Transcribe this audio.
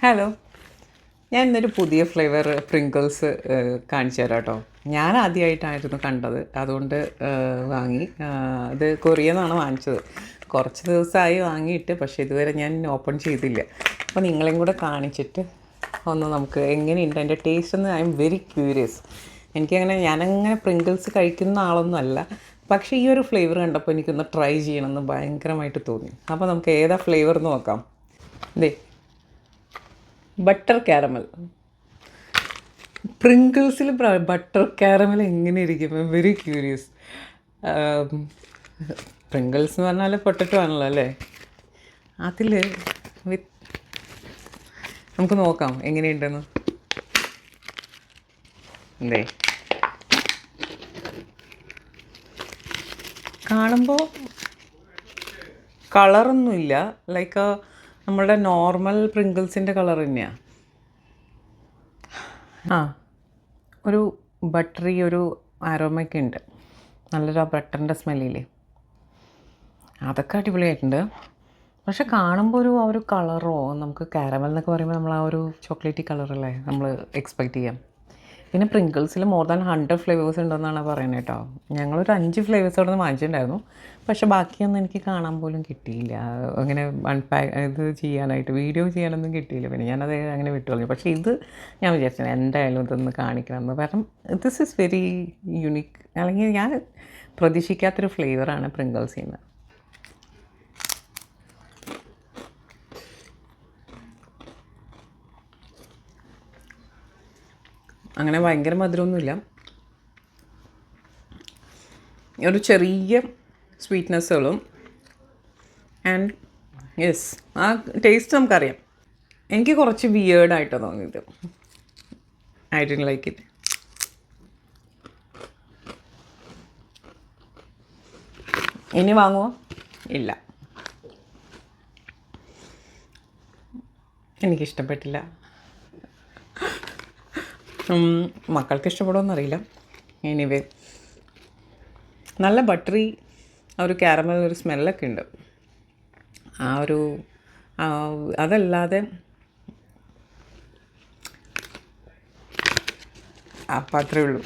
Hello, ഞാൻ ഇന്നൊരു പുതിയ ഫ്ലേവർ പ്രിങ്കിൾസ് കാണിച്ചു തരാം കേട്ടോ. ഞാൻ ആദ്യമായിട്ടായിരുന്നു കണ്ടത്, അതുകൊണ്ട് വാങ്ങി. ഇത് കൊറിയയിൽ നിന്നാണ് വാങ്ങിച്ചത്. കുറച്ച് ദിവസമായി വാങ്ങിയിട്ട്, പക്ഷേ ഇതുവരെ ഞാൻ ഓപ്പൺ ചെയ്തില്ല. അപ്പോൾ നിങ്ങളെയും കൂടെ കാണിച്ചിട്ട് ഒന്ന് നമുക്ക് എങ്ങനെയുണ്ട് അതിൻ്റെ ടേസ്റ്റ് എന്ന്. I am very curious. ഞാനങ്ങനെ പ്രിങ്കിൾസ് കഴിക്കുന്ന ആളൊന്നും അല്ല, പക്ഷേ ഈ ഒരു ഫ്ലേവർ കണ്ടപ്പോൾ എനിക്കൊന്ന് ട്രൈ ചെയ്യണമെന്ന് ഭയങ്കരമായിട്ട് തോന്നി. അപ്പോൾ നമുക്ക് ഏതാ ഫ്ലേവർ എന്ന് നോക്കാം. ഇതേ ബട്ടർ കാരമൽ. പ്രിങ്കിൾസിൽ ബട്ടർ കാരമൽ എങ്ങനെ ഇരിക്കും? Very curious. പ്രിങ്കിൾസ് എന്ന് പറഞ്ഞാൽ പൊട്ടറ്റോ ആണല്ലോ അല്ലേ? അതിൽ വിത്ത് നമുക്ക് നോക്കാം എങ്ങനെയുണ്ടെന്ന്. അല്ലേ, കാണുമ്പോൾ കളറൊന്നുമില്ല, ലൈക്ക് നമ്മളുടെ നോർമൽ പ്രിങ്കിൾസിൻ്റെ കളർ തന്നെയാണ്. ഒരു ബട്ടറി ഒരു ആരോമയൊക്കെ ഉണ്ട്. നല്ലൊരു ആ ബട്ടറിൻ്റെ സ്മെല്ലില്ലേ, അതൊക്കെ അടിപൊളിയായിട്ടുണ്ട്. പക്ഷെ കാണുമ്പോൾ ആ ഒരു കളറോ, നമുക്ക് കാരമൽ എന്നൊക്കെ പറയുമ്പോൾ നമ്മൾ ആ ഒരു ചോക്ലേറ്റി കളറല്ലേ നമ്മൾ എക്സ്പെക്റ്റ് ചെയ്യാം. പിന്നെ പ്രിങ്കിൾസിൽ മോർ ദാൻ 100 ഫ്ലേവേഴ്സ് ഉണ്ടെന്നാണ് പറയുന്നത് കേട്ടോ. ഞങ്ങളൊരു 5 ഫ്ലേവേഴ്സ് അവിടെ നിന്ന് വാങ്ങിച്ചിട്ടുണ്ടായിരുന്നു, പക്ഷേ ബാക്കിയൊന്നും എനിക്ക് കാണാൻ പോലും കിട്ടിയില്ല. അങ്ങനെ ഇത് ചെയ്യാനായിട്ട് വീഡിയോ ചെയ്യാനൊന്നും കിട്ടിയില്ല. പിന്നെ ഞാനത് അങ്ങനെ വിട്ടു കളഞ്ഞു. പക്ഷേ ഇത് ഞാൻ വിചാരിച്ചു എന്തായാലും ഇതൊന്ന് കാണിക്കണമെന്ന്. കാരണം ദിസ് ഈസ് വെരി യുണീക്ക്, അല്ലെങ്കിൽ ഞാൻ പ്രതീക്ഷിക്കാത്തൊരു ഫ്ലേവറാണ് പ്രിങ്കിൾസിൽ നിന്ന്. അങ്ങനെ ഭയങ്കര മധുരമൊന്നുമില്ല, ഒരു ചെറിയ സ്വീറ്റ്നെസ്സുകളും. ആൻഡ് യെസ്, ആ ടേസ്റ്റ് നമുക്കറിയാം. എനിക്ക് കുറച്ച് വിയേർഡായിട്ടാണ് തോന്നിയത്. I didn't like it. ഇനി വാങ്ങുമോ? ഇല്ല, എനിക്കിഷ്ടപ്പെട്ടില്ല. മക്കൾക്ക് ഇഷ്ടപ്പെടുമെന്നറിയില്ല. എനിവേ, നല്ല ബട്ടറി ആ ഒരു കാരമൽ ഒരു സ്മെല്ലൊക്കെ ഉണ്ട്. അതല്ലാതെ അപ്പം അത്രയേ ഉള്ളൂ.